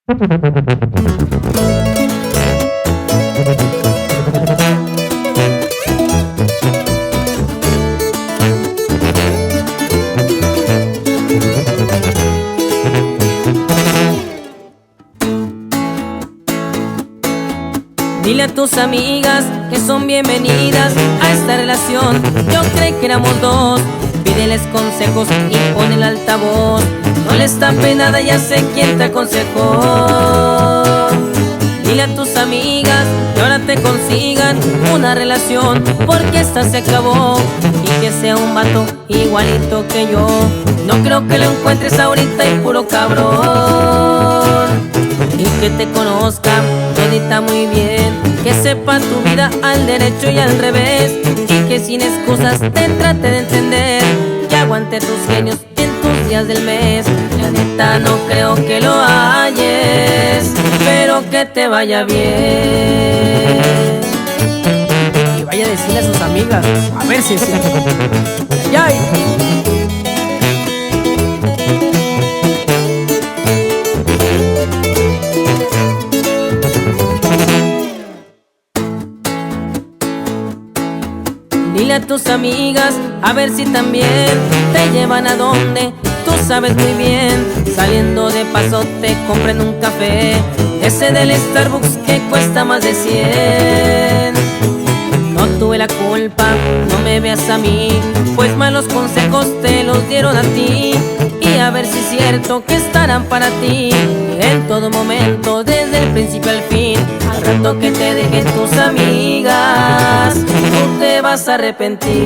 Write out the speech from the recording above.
Dile a tus amigas que son bienvenidas a esta relación. Yo creí que éramos dos. Pídeles consejos y pon el altavoz. No les tape nada, ya sé quién te aconsejó. Dile a tus amigas que ahora te consigan una relación, porque esta se acabó. Y que sea un vato igualito que yo. No creo que lo encuentres ahorita y puro cabrón. Y que te conozca todita muy bien, que sepa tu vida al derecho y al revés, y que sin excusas te trate de entender, que aguante tus genios en tus días del mes. La neta no creo que lo halles, pero que te vaya bien. Y vaya a decirle a sus amigas, a ver si es cierto. ¡Ay, ay! Dile a tus amigas a ver si también te llevan a donde tú sabes muy bien. Saliendo de paso te compren un café, ese del Starbucks que cuesta más de 100. No tuve la culpa, no me veas a mí, pues malos consejos te los dieron a ti. Y a ver si es cierto que estarán para ti en todo momento, desde el principio al fin. Al rato que te dejen tus amigas, tú te vas a arrepentir.